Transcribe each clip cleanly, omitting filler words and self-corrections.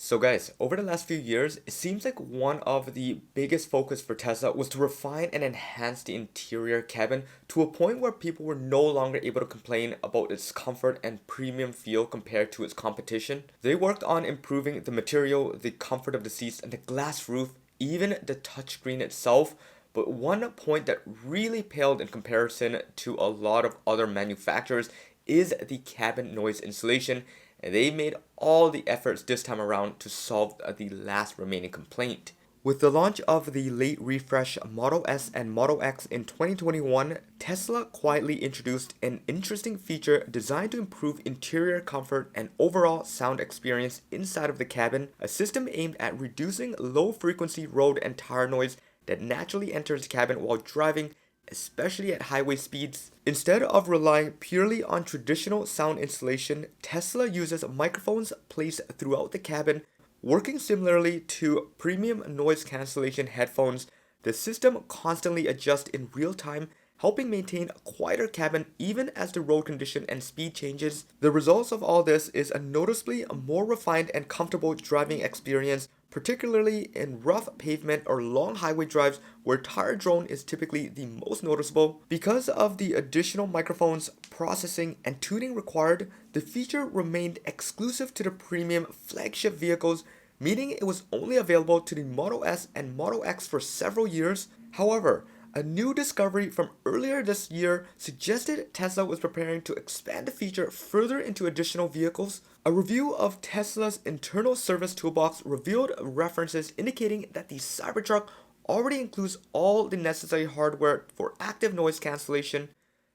So guys, over the last few years, it seems like one of the biggest focus for Tesla was to refine and enhance the interior cabin to a point where people were no longer able to complain about its comfort and premium feel compared to its competition. They worked on improving the material, the comfort of the seats, and the glass roof, even the touchscreen itself. But one point that really paled in comparison to a lot of other manufacturers is the cabin noise insulation, and they made all the efforts this time around to solve the last remaining complaint. With the launch of the late refresh Model S and Model X in 2021, Tesla quietly introduced an interesting feature designed to improve interior comfort and overall sound experience inside of the cabin, a system aimed at reducing low-frequency road and tire noise that naturally enters the cabin while driving, especially at highway speeds. Instead of relying purely on traditional sound insulation, Tesla uses microphones placed throughout the cabin. Working similarly to premium noise cancellation headphones, the system constantly adjusts in real time, helping maintain a quieter cabin even as the road condition and speed changes. The results of all this is a noticeably more refined and comfortable driving experience, particularly in rough pavement or long highway drives where tire drone is typically the most noticeable. Because of the additional microphones, processing, and tuning required, the feature remained exclusive to the premium flagship vehicles, meaning it was only available to the Model S and Model X for several years. However, a new discovery from earlier this year suggested Tesla was preparing to expand the feature further into additional vehicles. A review of Tesla's internal service toolbox revealed references indicating that the Cybertruck already includes all the necessary hardware for active noise cancellation.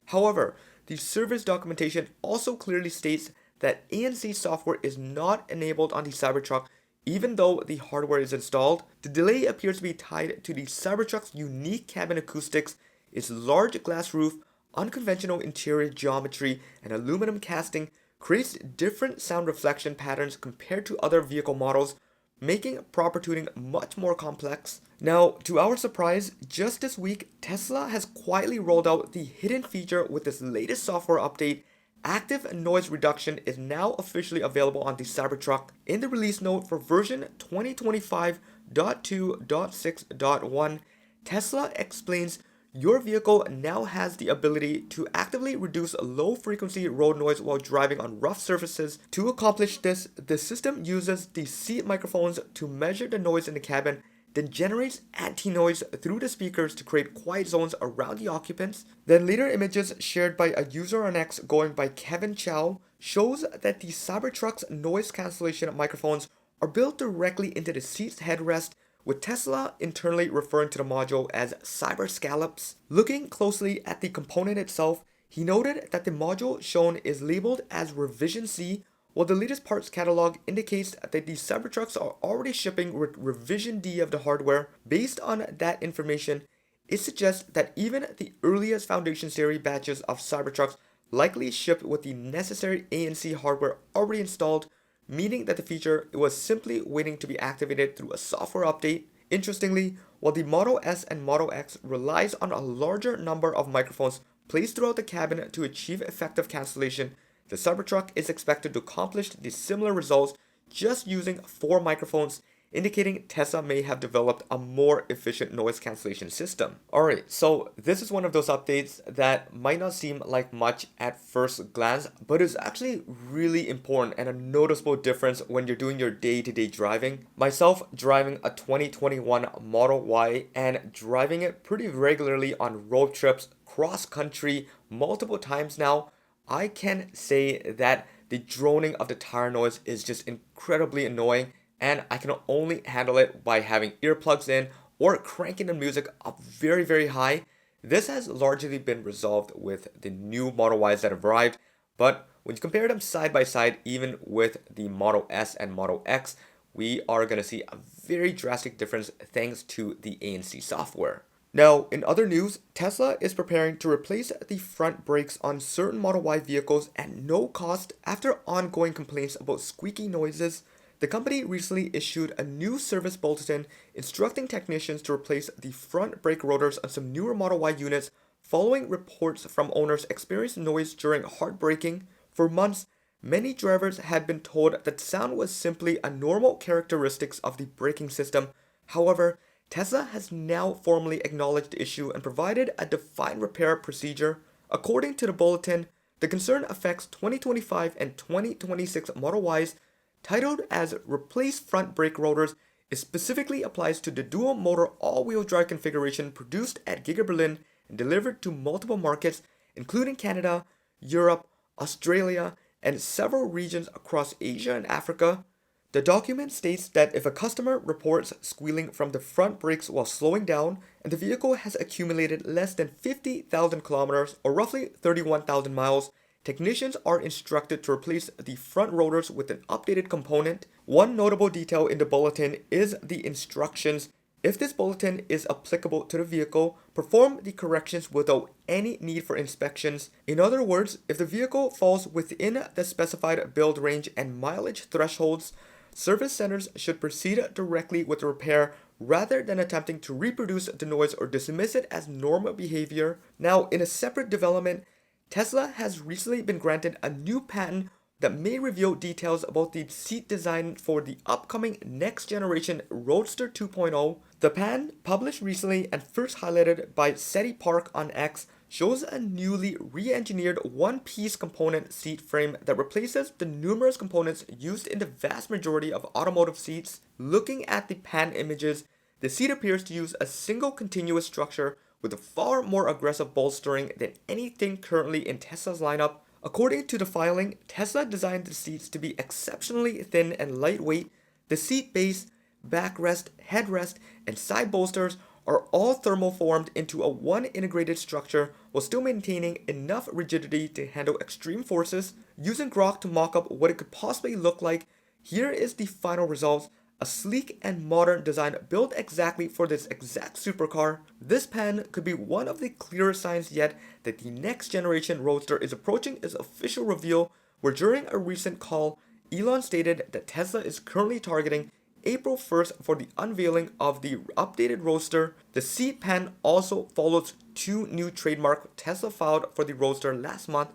However, the service documentation also clearly states that ANC software is not enabled on the Cybertruck even though the hardware is installed. The delay appears to be tied to the Cybertruck's unique cabin acoustics, its large glass roof, unconventional interior geometry, and aluminum casting creates different sound reflection patterns compared to other vehicle models, making proper tuning much more complex. Now, to our surprise, just this week, Tesla has quietly rolled out the hidden feature with this latest software update. Active noise reduction is now officially available on the Cybertruck. In the release note for version 2025.2.6.1, Tesla explains your vehicle now has the ability to actively reduce low-frequency road noise while driving on rough surfaces. To accomplish this, the system uses the seat microphones to measure the noise in the cabin, then generates anti-noise through the speakers to create quiet zones around the occupants. Then later images shared by a user on X going by Kevin Chow shows that the Cybertruck's noise cancellation microphones are built directly into the seat's headrest, with Tesla internally referring to the module as Cyber Scallops. Looking closely at the component itself, he noted that the module shown is labeled as Revision C, while the latest parts catalog indicates that the Cybertrucks are already shipping with Revision D of the hardware. Based on that information, it suggests that even the earliest Foundation Series batches of Cybertrucks likely shipped with the necessary ANC hardware already installed, meaning that the feature was simply waiting to be activated through a software update. Interestingly, while the Model S and Model X relies on a larger number of microphones placed throughout the cabin to achieve effective cancellation, the Cybertruck is expected to accomplish the similar results just using 4 microphones, indicating Tesla may have developed a more efficient noise cancellation system. Alright, so this is one of those updates that might not seem like much at first glance, but is actually really important and a noticeable difference when you're doing your day-to-day driving. Myself driving a 2021 Model Y and driving it pretty regularly on road trips, cross-country, multiple times now, I can say that the droning of the tire noise is just incredibly annoying, and I can only handle it by having earplugs in or cranking the music up very, very high. This has largely been resolved with the new Model Ys that have arrived, but when you compare them side by side, even with the Model S and Model X, we are going to see a very drastic difference thanks to the ANC software. Now, in other news, Tesla is preparing to replace the front brakes on certain Model Y vehicles at no cost after ongoing complaints about squeaky noises. The company recently issued a new service bulletin instructing technicians to replace the front brake rotors on some newer Model Y units following reports from owners experiencing noise during hard braking. For months, Many drivers had been told that sound was simply a normal characteristic of the braking system. However, Tesla has now formally acknowledged the issue and provided a defined repair procedure. According to the bulletin, the concern affects 2025 and 2026 Model Ys, titled as Replace Front Brake Rotors. It specifically applies to the dual motor all-wheel drive configuration produced at Giga Berlin and delivered to multiple markets, including Canada, Europe, Australia, and several regions across Asia and Africa. The document states that if a customer reports squealing from the front brakes while slowing down and the vehicle has accumulated less than 50,000 kilometers or roughly 31,000 miles, technicians are instructed to replace the front rotors with an updated component. One notable detail in the bulletin is the instructions. If this bulletin is applicable to the vehicle, perform the corrections without any need for inspections. In other words, if the vehicle falls within the specified build range and mileage thresholds, service centers should proceed directly with the repair rather than attempting to reproduce the noise or dismiss it as normal behavior. Now, in a separate development, Tesla has recently been granted a new patent that may reveal details about the seat design for the upcoming next generation Roadster 2.0. The patent, published recently and first highlighted by Seti Park on X, shows a newly re-engineered one-piece component seat frame that replaces the numerous components used in the vast majority of automotive seats. Looking at the patent images, the seat appears to use a single continuous structure with a far more aggressive bolstering than anything currently in Tesla's lineup. According to the filing, Tesla designed the seats to be exceptionally thin and lightweight. The seat base, backrest, headrest, and side bolsters are all thermoformed into a one integrated structure while still maintaining enough rigidity to handle extreme forces. Using Grok to mock up what it could possibly look like, here is the final result. A sleek and modern design built exactly for this exact supercar. This pen could be one of the clearest signs yet that the next generation Roadster is approaching its official reveal, where during a recent call, Elon stated that Tesla is currently targeting April 1st for the unveiling of the updated Roadster. The seat pen also follows two new trademarks Tesla filed for the Roadster last month,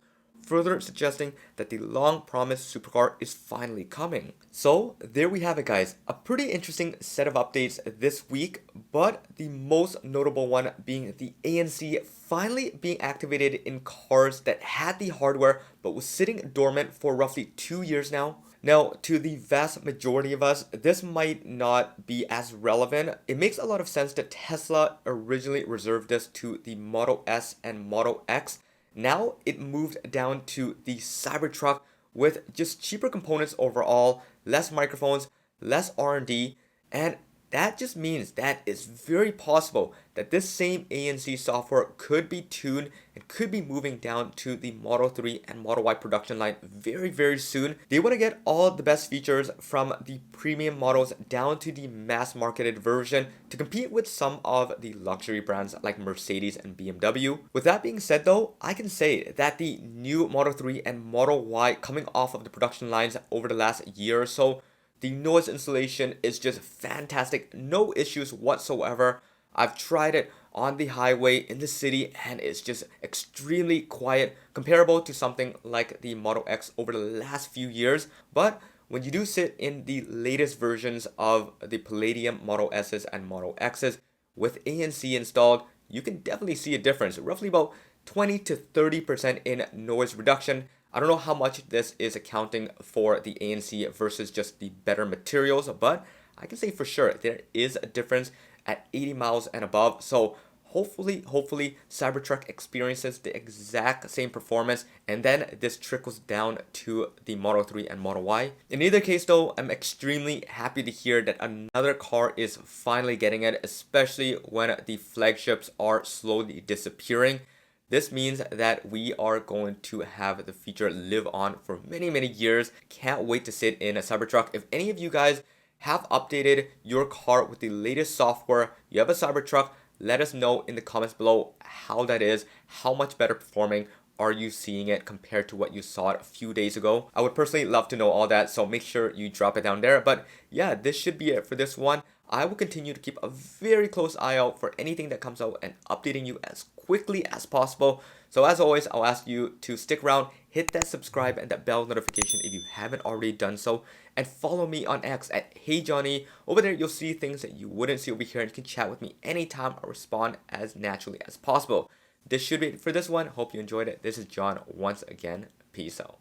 further suggesting that the long-promised supercar is finally coming. So there we have it, guys. A pretty interesting set of updates this week, but the most notable one being the ANC finally being activated in cars that had the hardware but was sitting dormant for roughly 2 years now. Now, to the vast majority of us, this might not be as relevant. It makes a lot of sense that Tesla originally reserved this to the Model S and Model X. Now it moved down to the Cybertruck with just cheaper components overall, less microphones, less R&D, and that just means that it's very possible that this same ANC software could be tuned and could be moving down to the Model 3 and Model Y production line very soon. They want to get all the best features from the premium models down to the mass marketed version to compete with some of the luxury brands like Mercedes and BMW. With that being said though, I can say that the new Model 3 and Model Y coming off of the production lines over the last year or so, the noise insulation is just fantastic, no issues whatsoever. I've tried it on the highway in the city and it's just extremely quiet, comparable to something like the Model X over the last few years. But when you do sit in the latest versions of the Palladium Model S's and Model X's with ANC installed, you can definitely see a difference, roughly about 20 to 30% in noise reduction. I don't know how much this is accounting for the ANC versus just the better materials, but I can say for sure there is a difference at 80 miles and above. So hopefully Cybertruck experiences the exact same performance and then this trickles down to the Model 3 and Model Y. In either case though, I'm extremely happy to hear that another car is finally getting it, especially when the flagships are slowly disappearing. This means that we are going to have the feature live on for many years. Can't wait to sit in a Cybertruck. If any of you guys have updated your car with the latest software, you have a Cybertruck, let us know in the comments below how that is, how much better performing are you seeing it compared to what you saw it a few days ago. I would personally love to know all that, so make sure you drop it down there. But yeah, this should be it for this one. I will continue to keep a very close eye out for anything that comes out and updating you as quickly as possible. So as always, I'll ask you to stick around, hit that subscribe and that bell notification if you haven't already done so, and follow me on X at HeyJohnny. Over there, you'll see things that you wouldn't see over here, and you can chat with me anytime. I'll respond as naturally as possible. This should be it for this one. Hope you enjoyed it. This is John once again. Peace out.